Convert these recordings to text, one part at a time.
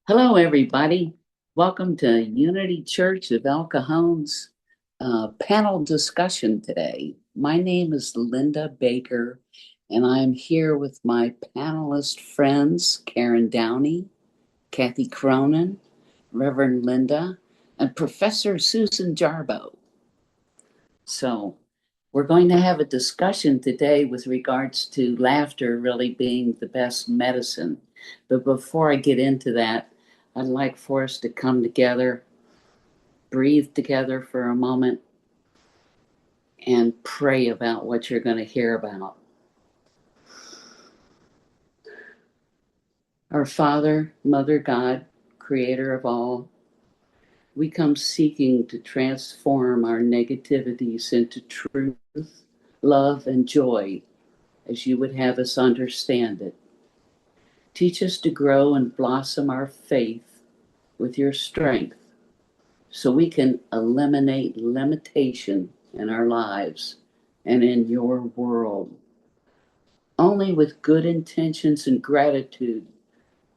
Hello, everybody. Welcome to Unity Church of El Cajon's panel discussion today. My name is Linda Baker, and I'm here with my panelist friends, Karen Downey, Kathy Cronin, Reverend Linda, and Professor Susan Jarboe. So, we're going to have a discussion today with regards to laughter really being the best medicine. But before I get into that, I'd like for us to come together, breathe together for a moment, and pray about what you're going to hear about. Our Father, Mother God, Creator of all, we come seeking to transform our negativities into truth, love, and joy as you would have us understand it. Teach us to grow and blossom our faith with your strength so we can eliminate limitation in our lives and in your world. Only with good intentions and gratitude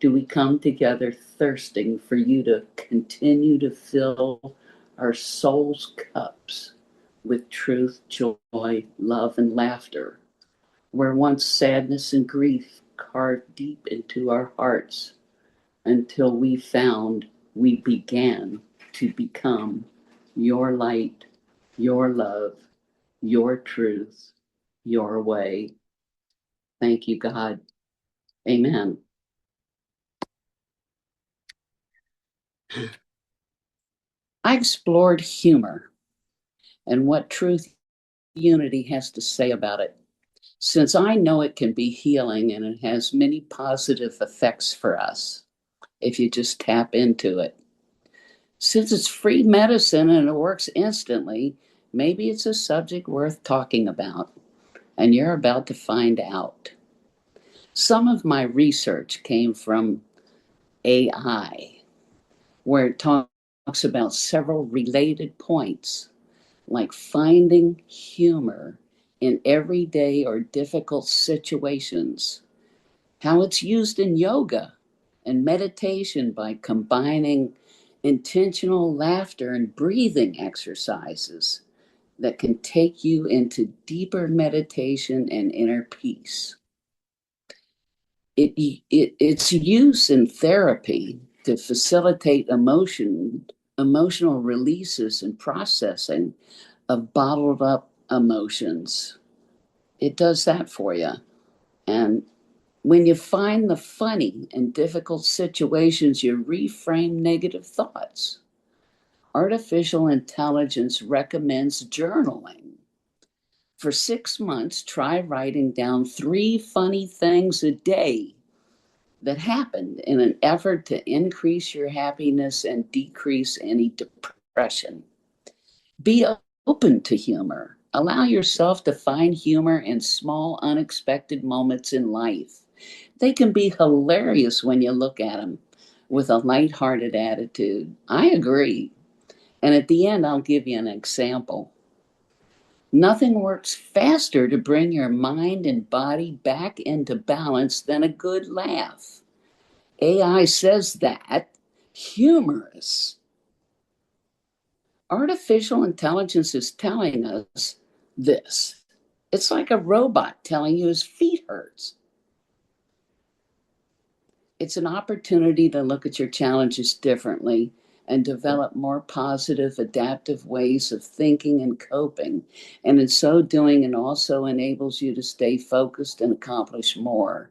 do we come together thirsting for you to continue to fill our souls' cups with truth, joy, love, and laughter. Where once sadness and grief carved deep into our hearts until we began to become your light, your love, your truth, your way. Thank you, God. Amen. I explored humor and what truth unity has to say about it, since I know it can be healing and it has many positive effects for us if you just tap into it. Since it's free medicine and it works instantly, maybe it's a subject worth talking about, and you're about to find out. Some of my research came from AI, where it talks about several related points, like finding humor in everyday or difficult situations, how it's used in yoga and meditation by combining intentional laughter and breathing exercises that can take you into deeper meditation and inner peace. Its use in therapy to facilitate emotional releases and processing of bottled up emotions. It does that for you. And when you find the funny in difficult situations, you reframe negative thoughts. Artificial intelligence recommends journaling. For 6 months, try writing down 3 funny things a day that happened in an effort to increase your happiness and decrease any depression. Be open to humor. Allow yourself to find humor in small, unexpected moments in life. They can be hilarious when you look at them with a lighthearted attitude. I agree. And at the end, I'll give you an example. Nothing works faster to bring your mind and body back into balance than a good laugh. AI says that humorous. Artificial intelligence is telling us this. It's like a robot telling you his feet hurts. It's an opportunity to look at your challenges differently and develop more positive, adaptive ways of thinking and coping. And in so doing, it also enables you to stay focused and accomplish more.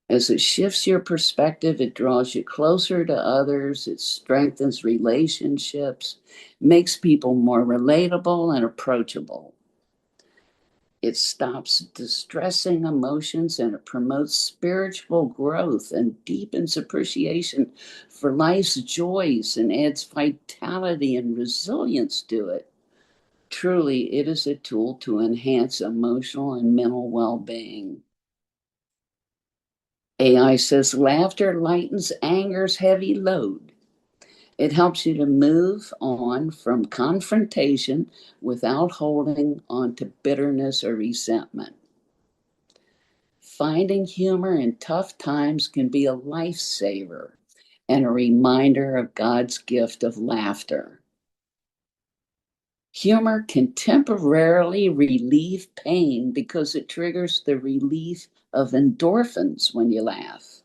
As it shifts your perspective, it draws you closer to others, it strengthens relationships, makes people more relatable and approachable. It stops distressing emotions and it promotes spiritual growth and deepens appreciation for life's joys and adds vitality and resilience to it. Truly, it is a tool to enhance emotional and mental well being. AI says laughter lightens anger's heavy load. It helps you to move on from confrontation without holding on to bitterness or resentment. Finding humor in tough times can be a lifesaver, and a reminder of God's gift of laughter. Humor can temporarily relieve pain because it triggers the release of endorphins when you laugh.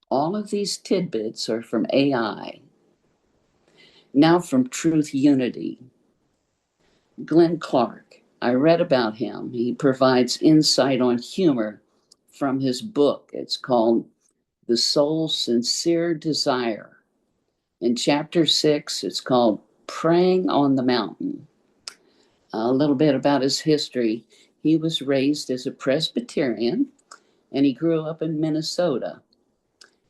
All of these tidbits are from AI. Now from Truth Unity. Glenn Clark. I read about him. He provides insight on humor from his book. It's called The Soul's Sincere Desire. In chapter 6, it's called Praying on the Mountain. A little bit about his history. He was raised as a Presbyterian, and he grew up in Minnesota.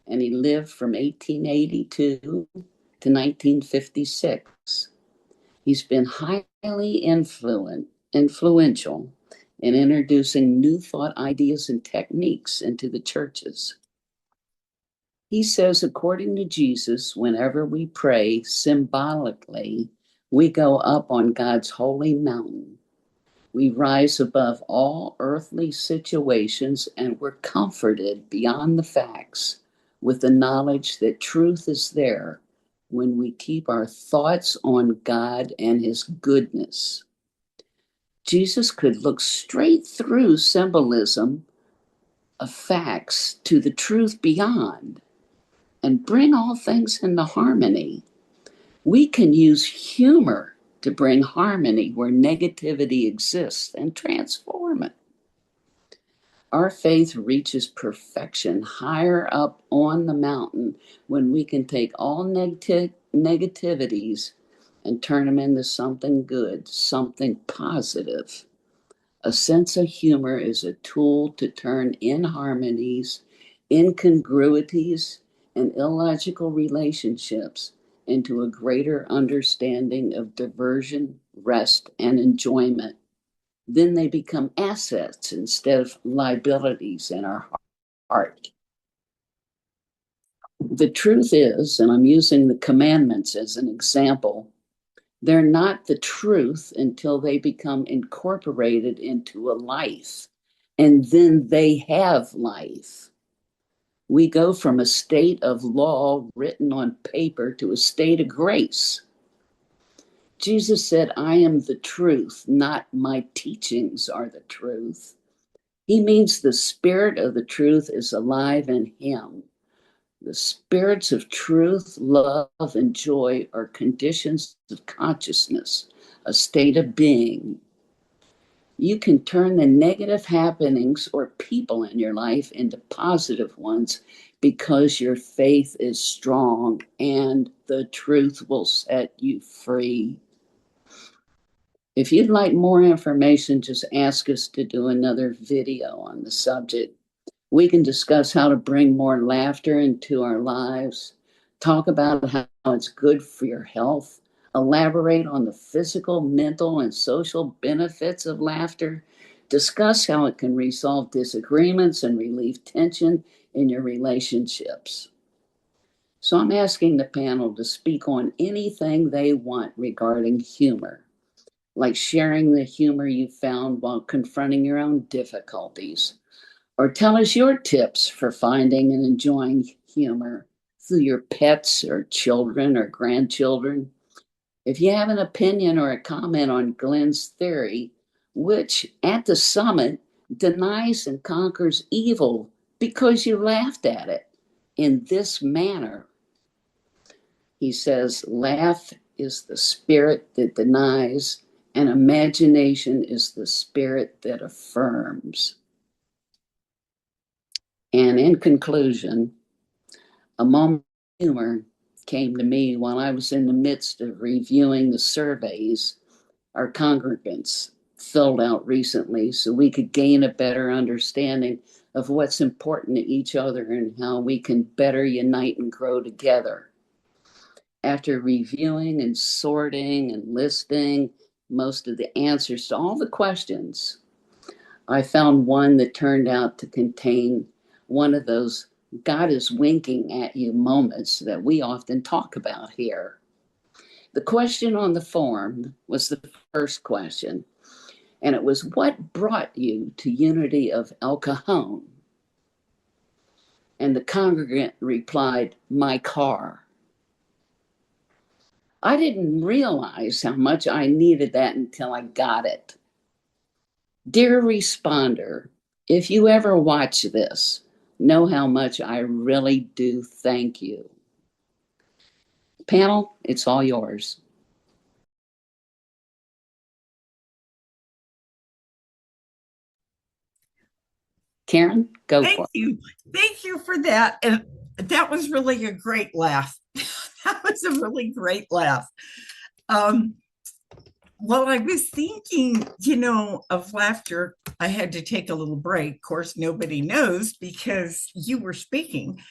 And he lived from 1882 to 1956. He's been highly influential in introducing new thought ideas and techniques into the churches. He says, according to Jesus, whenever we pray symbolically, we go up on God's holy mountain. We rise above all earthly situations, and we're comforted beyond the facts with the knowledge that truth is there when we keep our thoughts on God and his goodness. Jesus could look straight through symbolism of facts to the truth beyond and bring all things into harmony. We can use humor to bring harmony where negativity exists and transform it. Our faith reaches perfection higher up on the mountain when we can take all negativities and turn them into something good, something positive. A sense of humor is a tool to turn inharmonies, incongruities, and illogical relationships into a greater understanding of diversion, rest, and enjoyment. Then they become assets instead of liabilities in our heart. The truth is, and I'm using the commandments as an example, they're not the truth until they become incorporated into a life, and then they have life. We go from a state of law written on paper to a state of grace. Jesus said, I am the truth, not my teachings are the truth. He means the spirit of the truth is alive in him. The spirits of truth, love, and joy are conditions of consciousness, a state of being. You can turn the negative happenings or people in your life into positive ones because your faith is strong and the truth will set you free. If you'd like more information, just ask us to do another video on the subject. We can discuss how to bring more laughter into our lives, talk about how it's good for your health, elaborate on the physical, mental, and social benefits of laughter, discuss how it can resolve disagreements and relieve tension in your relationships. So I'm asking the panel to speak on anything they want regarding humor, like sharing the humor you found while confronting your own difficulties, or tell us your tips for finding and enjoying humor through your pets or children or grandchildren. If you have an opinion or a comment on Glenn's theory, which at the summit denies and conquers evil because you laughed at it in this manner. He says, laugh is the spirit that denies, and imagination is the spirit that affirms. And in conclusion, a moment of humor came to me while I was in the midst of reviewing the surveys our congregants filled out recently so we could gain a better understanding of what's important to each other and how we can better unite and grow together. After reviewing and sorting and listing most of the answers to all the questions, I found one that turned out to contain one of those God is winking at you moments that we often talk about here. The question on the form was the first question, and it was, what brought you to Unity of El Cajon? And the congregant replied, "My car." I didn't realize how much I needed that until I got it. Dear responder, if you ever watch this, know how much I really do thank you. Panel, it's all yours. Karen, go Thank for it. you. Thank you for that. And that was really a great laugh. That was a really great laugh. Um, well, I was thinking, of laughter. I had to take a little break. Of course, nobody knows because you were speaking.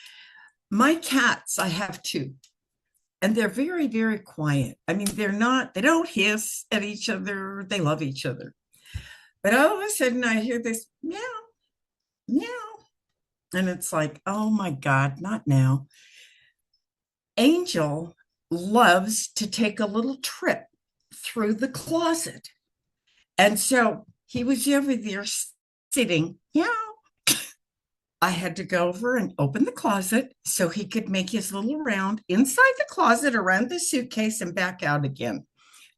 My cats, I have two, and they're very, very quiet. I mean, they don't hiss at each other. They love each other. But all of a sudden, I hear this meow, meow. And it's like, oh my God, not now. Angel loves to take a little trip through the closet. And so he was over there sitting. Yeah. I had to go over and open the closet so he could make his little round inside the closet, around the suitcase, and back out again.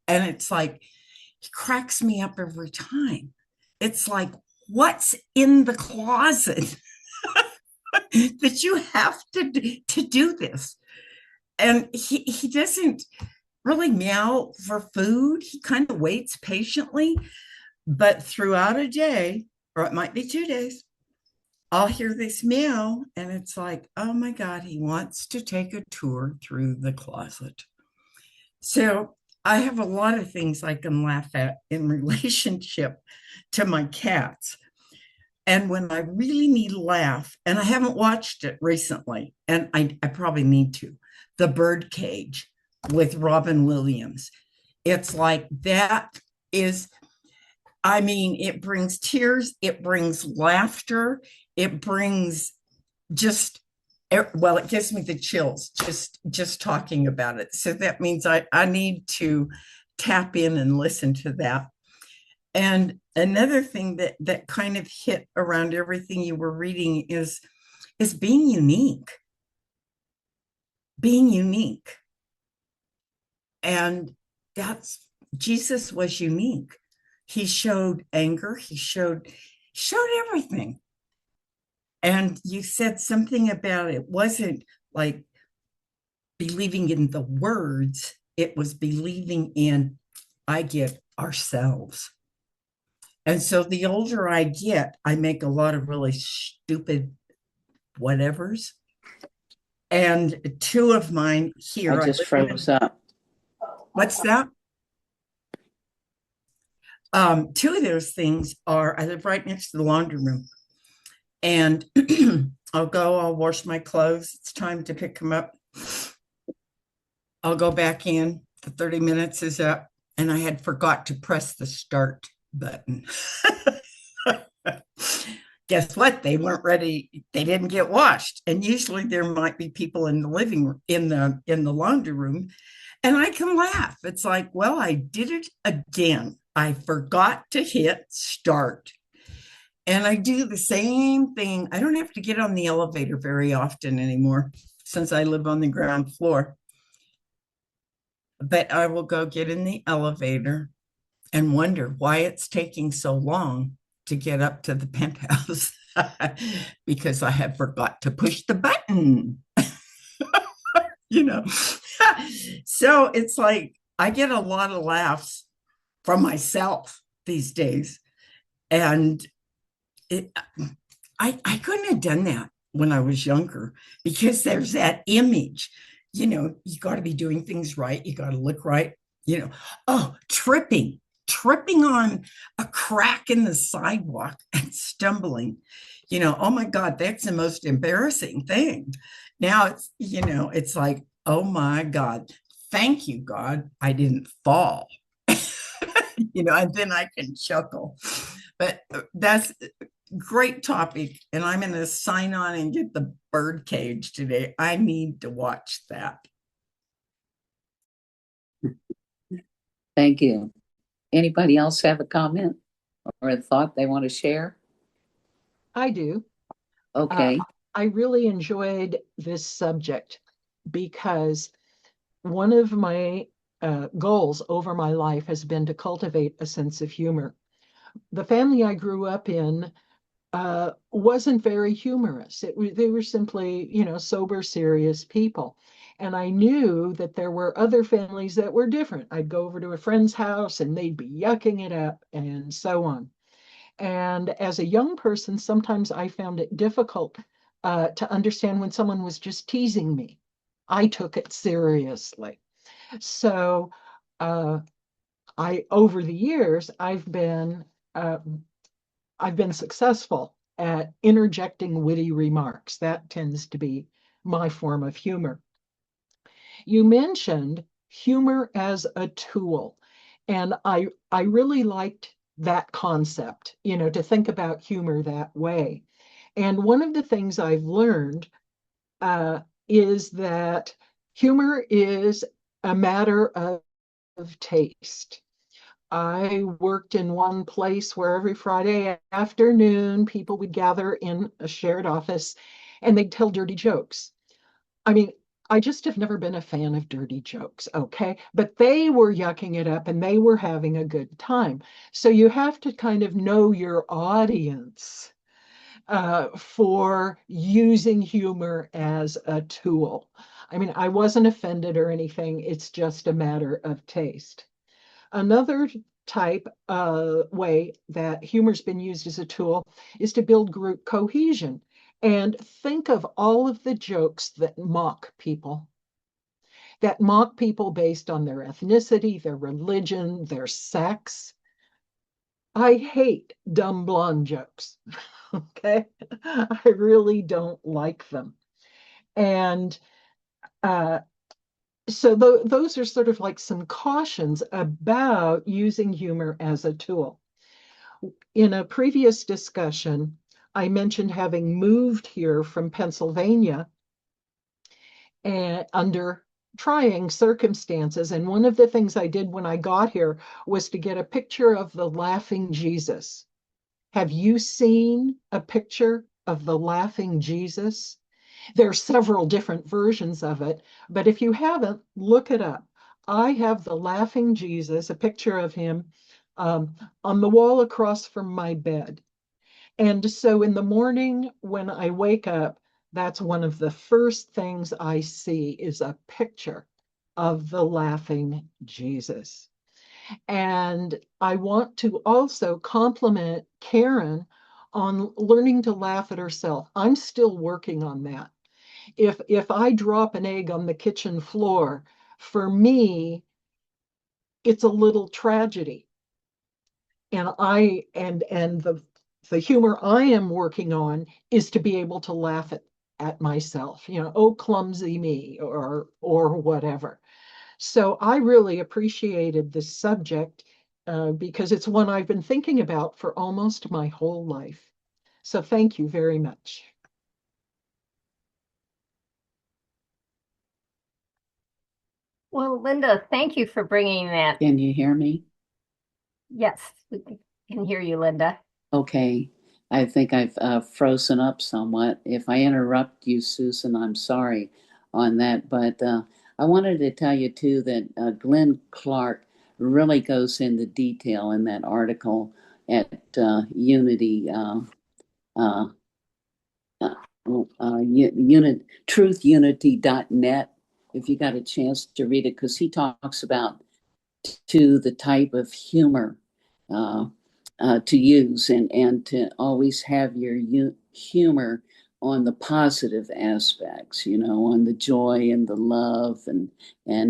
And it's like, he cracks me up every time. It's like, what's in the closet that you have to do this? And he doesn't really meow for food. He kind of waits patiently, but throughout a day, or it might be 2 days, I'll hear this meow, and it's like, oh my God, he wants to take a tour through the closet. So I have a lot of things I can laugh at in relationship to my cats. And when I really need a laugh, and I haven't watched it recently, and I probably need to, The Birdcage with Robin Williams. It's like that is, I mean, it brings tears, it brings laughter, it brings just, well, it gives me the chills just talking about it. So that means I need to tap in and listen to that. And another thing that kind of hit around everything you were reading is being unique. Being unique. And that's, Jesus was unique. He showed anger, he showed everything. And you said something about it wasn't like believing in the words, it was believing in, I get, ourselves. And so the older I get, I make a lot of really stupid whatevers. And two of mine I here, I just live in froze up. what's that? Two of those things are, I live right next to the laundry room. And I'll wash my clothes. It's time to pick them up. I'll go back in. The 30 minutes is up, and I had forgot to press the start button. Guess what? They weren't ready. They didn't get washed. And usually there might be people in the living room, in the laundry room, and I can laugh. It's like, well, I did it again. I forgot to hit start. And I do the same thing. I don't have to get on the elevator very often anymore since I live on the ground floor. But I will go get in the elevator and wonder why it's taking so long to get up to the penthouse because I have forgot to push the button, you know. So it's like I get a lot of laughs from myself these days. And it, I couldn't have done that when I was younger because there's that image, you got to be doing things right. You got to look right, you know. Oh, tripping on a crack in the sidewalk and stumbling, oh my God, that's the most embarrassing thing. Now it's like, oh my God, thank you, God, I didn't fall, and then I can chuckle. But that's great topic. And I'm going to sign on and get the bird cage today. I need to watch that. Thank you. Anybody else have a comment or a thought they want to share? I do. Uh, Okay. I really enjoyed this subject because one of my goals over my life has been to cultivate a sense of humor. The family I grew up in wasn't very humorous. They were simply, sober, serious people. And I knew that there were other families that were different. I'd go over to a friend's house and they'd be yucking it up and so on. And as a young person, sometimes I found it difficult to understand when someone was just teasing me. I took it seriously. So uh, over the years, uh, I've been successful at interjecting witty remarks. That tends to be my form of humor. You mentioned humor as a tool, and I really liked that concept, to think about humor that way. And one of the things I've learned is that humor is a matter of taste. I worked in one place where every Friday afternoon people would gather in a shared office and they'd tell dirty jokes. I mean, I just have never been a fan of dirty jokes, okay? But they were yucking it up and they were having a good time. So you have to kind of know your audience for using humor as a tool. I mean, I wasn't offended or anything, it's just a matter of taste. Another type way that humor's been used as a tool is to build group cohesion. And think of all of the jokes that mock people based on their ethnicity, their religion, their sex. I hate dumb blonde jokes. Okay. I really don't like them. And uh, so those are sort of like some cautions about using humor as a tool. In a previous discussion, I mentioned having moved here from Pennsylvania and under trying circumstances. And one of the things I did when I got here was to get a picture of the laughing Jesus. Have you seen a picture of the laughing Jesus? There are several different versions of it, but if you haven't, look it up. I have the laughing Jesus, a picture of him um, on the wall across from my bed. And so in the morning when I wake up, that's one of the first things I see is a picture of the laughing Jesus. And I want to also compliment Karen on learning to laugh at herself. I'm still working on that. If I drop an egg on the kitchen floor, for me, it's a little tragedy. And the humor I am working on is to be able to laugh at myself, oh clumsy me or whatever. So I really appreciated this subject because it's one I've been thinking about for almost my whole life. So thank you very much. Well, Linda, thank you for bringing that. Can you hear me? Yes, we can hear you, Linda. Okay. I think I've frozen up somewhat. If I interrupt you, Susan, I'm sorry on that. But I wanted to tell you, too, that Glenn Clark really goes into detail in that article at Unity. Uh, uh, truthunity.net if you got a chance to read it, because he talks about the type of humor uh, to use, and to always have your humor on the positive aspects, on the joy and the love, and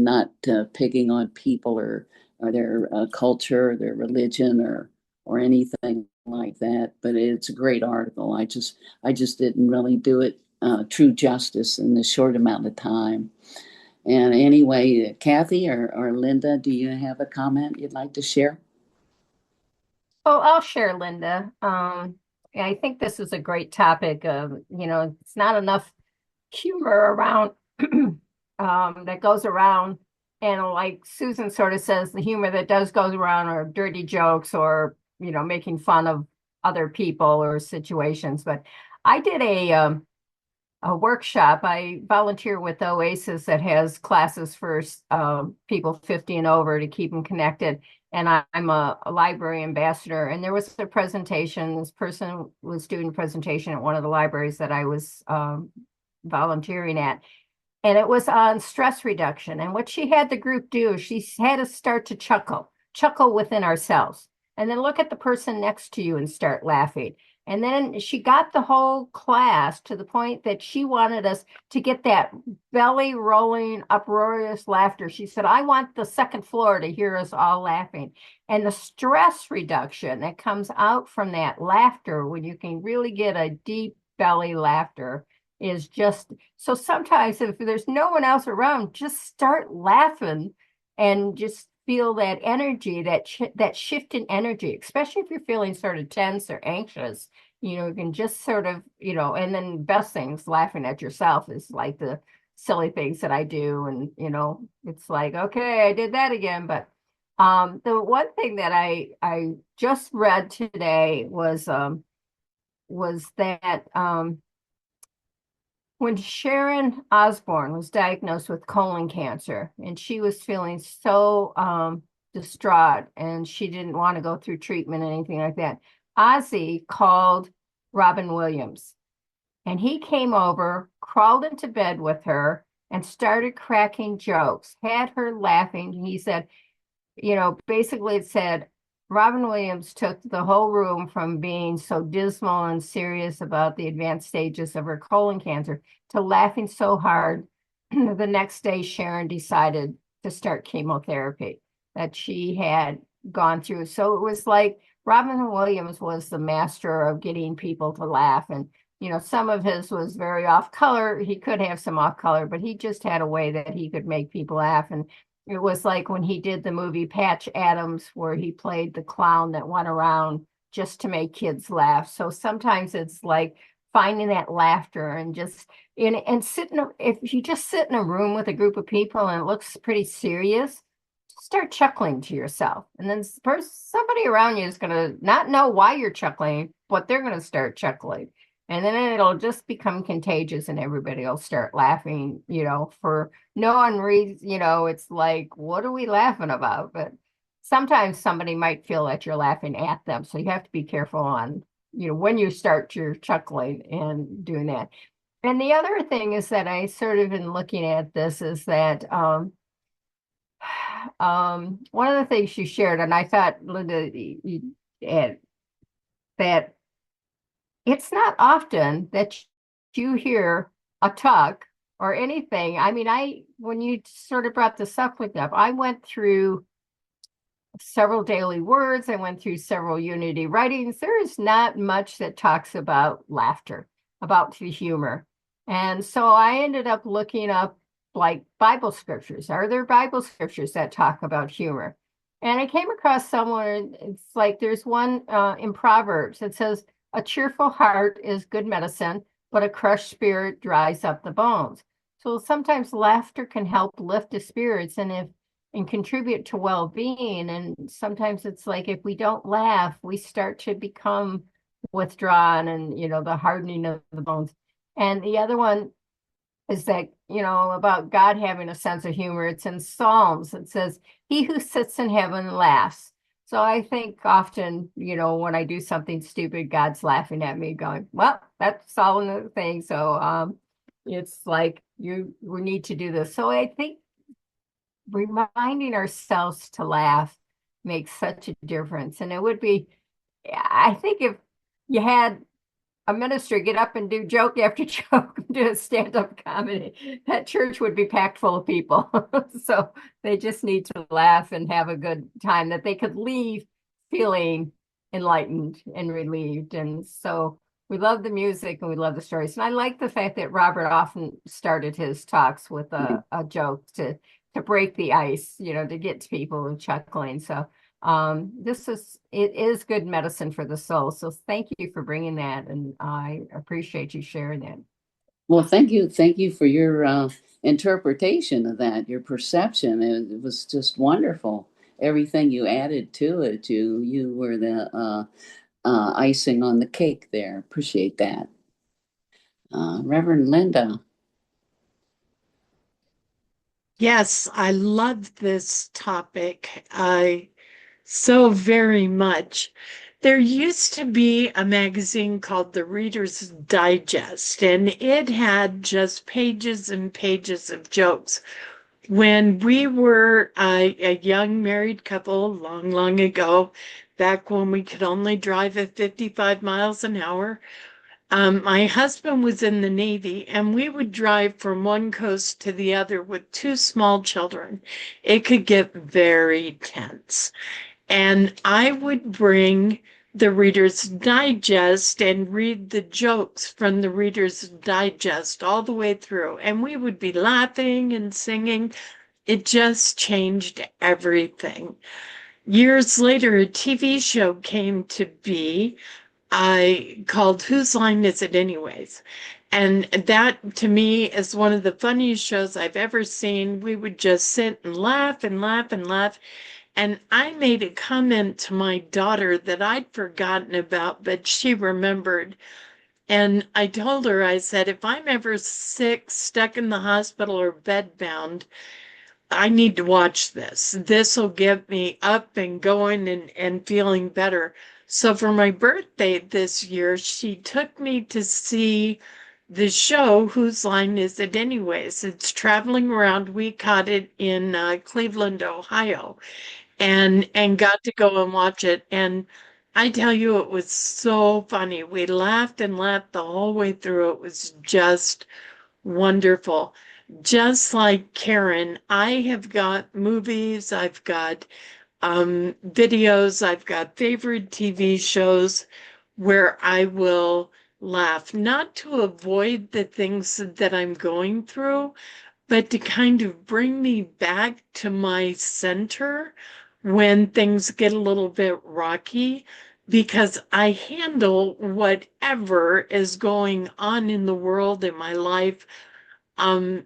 not picking on people or their culture or their religion or anything like that. But it's a great article. I just didn't really do it true justice in this short amount of time. And anyway, Kathy or Linda, do you have a comment you'd like to share? Oh, I'll share, Linda. Yeah, I think this is a great topic. It's not enough humor around that goes around. And like Susan sort of says, the humor that does goes around are dirty jokes or, making fun of other people or situations. But I did a workshop. I volunteer with Oasis that has classes for people 50 and over to keep them connected. And I'm a library ambassador. And there was a presentation. This person was doing a presentation at one of the libraries that I was volunteering at. And it was on stress reduction. And what she had the group do, she had us start to chuckle within ourselves, and then look at the person next to you and start laughing. And then she got the whole class to the point that she wanted us to get that belly rolling, uproarious laughter. She said, I want the second floor to hear us all laughing. And the stress reduction that comes out from that laughter, when you can really get a deep belly laughter, is just so. Sometimes if there's no one else around, just start laughing and just feel that energy, that shift in energy, especially if you're feeling sort of tense or anxious. You can just sort of, and then best things, laughing at yourself is like the silly things that I do. And, it's like, okay, I did that again. But the one thing that I just read today was that when Sharon Osbourne was diagnosed with colon cancer, and she was feeling so distraught, and she didn't want to go through treatment and anything like that, Ozzy called Robin Williams, and he came over, crawled into bed with her, and started cracking jokes, had her laughing. He said, basically it said, Robin Williams took the whole room from being so dismal and serious about the advanced stages of her colon cancer to laughing so hard. The next day, Sharon decided to start chemotherapy that she had gone through. So it was like Robin Williams was the master of getting people to laugh. And, some of his was very off color. He could have some off color, but he just had a way that he could make people laugh. And it was like when he did the movie Patch Adams, where he played the clown that went around just to make kids laugh. So sometimes it's like finding that laughter and just if you just sit in a room with a group of people and it looks pretty serious, start chuckling to yourself. And then somebody around you is going to not know why you're chuckling, but they're going to start chuckling. And then it'll just become contagious and everybody will start laughing, for no one reason, it's like, what are we laughing about? But sometimes somebody might feel that you're laughing at them. So you have to be careful on, when you start your chuckling and doing that. And the other thing is that I sort of been looking at this is that one of the things you shared, and I thought, Linda, you had that it's not often that you hear a talk or anything. I mean, when you sort of brought this up with them, I went through several daily words. I went through several Unity writings. There is not much that talks about laughter, about the humor. And so I ended up looking up like Bible scriptures. Are there Bible scriptures that talk about humor? And I came across somewhere, it's like there's one in Proverbs that says, a cheerful heart is good medicine, but a crushed spirit dries up the bones. So sometimes laughter can help lift the spirits and contribute to well-being. And sometimes it's like if we don't laugh, we start to become withdrawn and the hardening of the bones. And the other one is that, about God having a sense of humor. It's in Psalms. It says, he who sits in heaven laughs. So I think often, when I do something stupid, God's laughing at me going, well, that's all in the thing. So it's like we need to do this. So I think reminding ourselves to laugh makes such a difference. And it would be, I think if you had a minister get up and do joke after joke, do a stand-up comedy, that church would be packed full of people. So they just need to laugh and have a good time that they could leave feeling enlightened and relieved. And so we love the music and we love the stories. And I like the fact that Robert often started his talks with a joke to break the ice, to get people chuckling. So it is good medicine for the soul. So thank you for bringing that. And I appreciate you sharing that. Well, thank you. Thank you for your interpretation of that, your perception. It was just wonderful. Everything you added to it, you were the icing on the cake there. Appreciate that. Reverend Linda. Yes, I love this topic. I so very much. There used to be a magazine called the Reader's Digest, and it had just pages and pages of jokes. When we were a young married couple long, long ago, back when we could only drive at 55 miles an hour, my husband was in the Navy, and we would drive from one coast to the other with two small children. It could get very tense. And I would bring the Reader's Digest and read the jokes from the Reader's Digest all the way through. And we would be laughing and singing. It just changed everything. Years later, a TV show came to be called Whose Line Is It Anyways? And that to me is one of the funniest shows I've ever seen. We would just sit and laugh and laugh and laugh. And I made a comment to my daughter that I'd forgotten about, but she remembered. And I told her, I said, if I'm ever sick, stuck in the hospital, or bedbound, I need to watch this. This will get me up and going and feeling better. So for my birthday this year, she took me to see the show, Whose Line Is It Anyways? It's traveling around. We caught it in Cleveland, Ohio, and got to go and watch it. And I tell you, it was so funny. We laughed and laughed the whole way through. It was just wonderful. Just like Karen, I have got movies, I've got videos, I've got favorite TV shows where I will laugh, not to avoid the things that I'm going through, but to kind of bring me back to my center when things get a little bit rocky, because I handle whatever is going on in the world in my life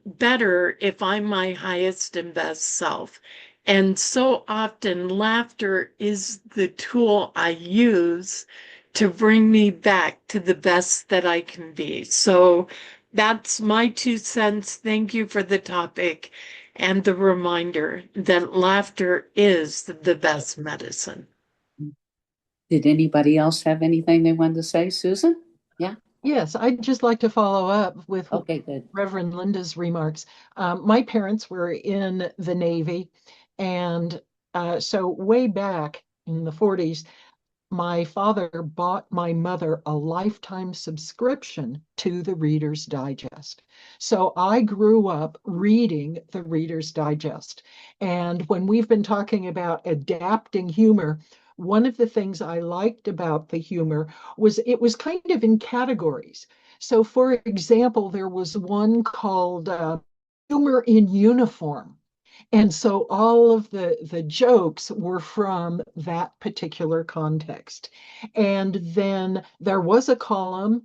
better if I'm my highest and best self. And so often, laughter is the tool I use to bring me back to the best that I can be. So that's my 2 cents. Thank you for the topic and the reminder that laughter is the best medicine. Did anybody else have anything they wanted to say? Susan? Yeah. Yes, I'd just like to follow up with Okay, good. Reverend Linda's remarks. My parents were in the Navy, and so way back in the 40s, my father bought my mother a lifetime subscription to the Reader's Digest. So I grew up reading the Reader's Digest. And when we've been talking about adapting humor, one of the things I liked about the humor was it was kind of in categories. So, for example, there was one called Humor in Uniform. And so all of the jokes were from that particular context. And then there was a column,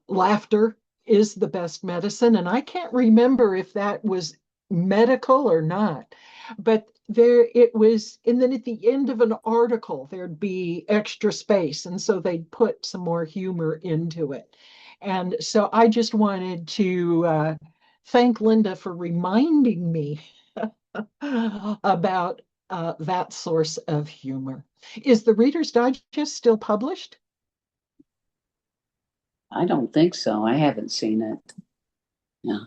Laughter is the Best Medicine. And I can't remember if that was medical or not, but there it was. And then at the end of an article, there'd be extra space. And so they'd put some more humor into it. And so I just wanted to thank Linda for reminding me about that source of humor. Is the Reader's Digest still published? I don't think so. I haven't seen it. Yeah.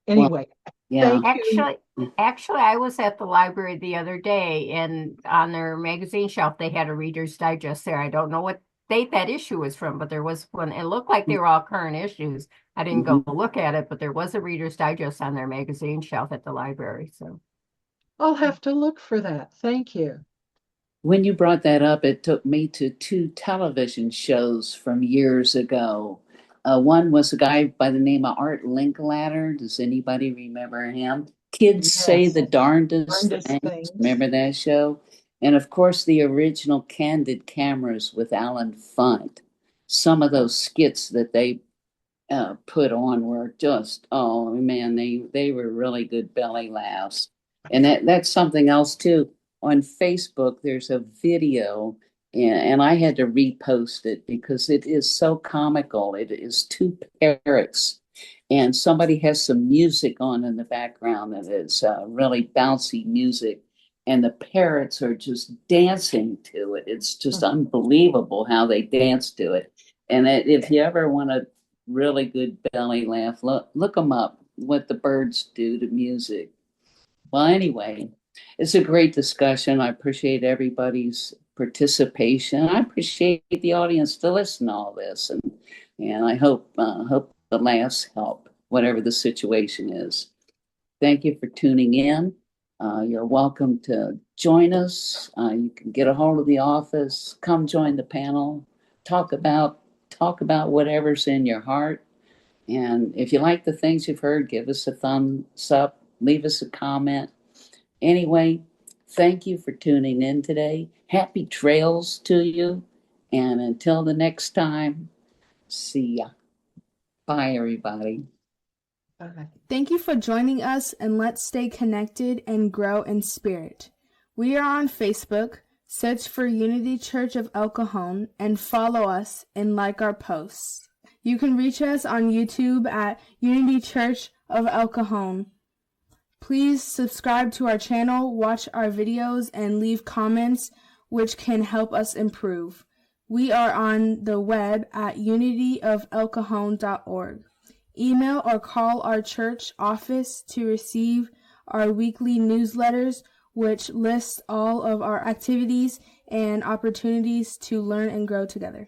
Anyway, Yeah. thank you. Actually, I was at the library the other day, and on their magazine shelf, they had a Reader's Digest there. I don't know what date that issue was from, but there was one. It looked like they were all current issues. I didn't go look at it, but there was a Reader's Digest on their magazine shelf at the library. So I'll have to look for that. Thank you. When you brought that up, it took me to two television shows from years ago. One was a guy by the name of Art Linkletter. Does anybody remember him? Kids Say the Yes, Darndest darndest Things. things. Remember that show? And of course, the original Candid Cameras with Alan Funt. Some of those skits that they put on were just, oh man, they were really good belly laughs. And that's something else too. On Facebook, there's a video And I had to repost it because it is so comical. It is two parrots, and somebody has some music on in the background that is really bouncy music, and the parrots are just dancing to it. It's just unbelievable how they dance to it. And if you ever want a really good belly laugh, look them up. What the birds do to music. Well, anyway, it's a great discussion. I appreciate everybody's participation. I appreciate the audience to listen to all this, and I hope the laughs help, whatever the situation is. Thank you for tuning in. You're welcome to join us. You can get a hold of the office. Come join the panel. Talk about whatever's in your heart. And if you like the things you've heard, give us a thumbs up. Leave us a comment. Anyway, thank you for tuning in today. Happy trails to you. And until the next time, see ya. Bye, everybody. Thank you for joining us, and let's stay connected and grow in spirit. We are on Facebook. Search for Unity Church of El Cajon and follow us and like our posts. You can reach us on YouTube at Unity Church of El Cajon. Please subscribe to our channel, watch our videos, and leave comments which can help us improve. We are on the web at unityofelcajon.org. Email or call our church office to receive our weekly newsletters, which lists all of our activities and opportunities to learn and grow together.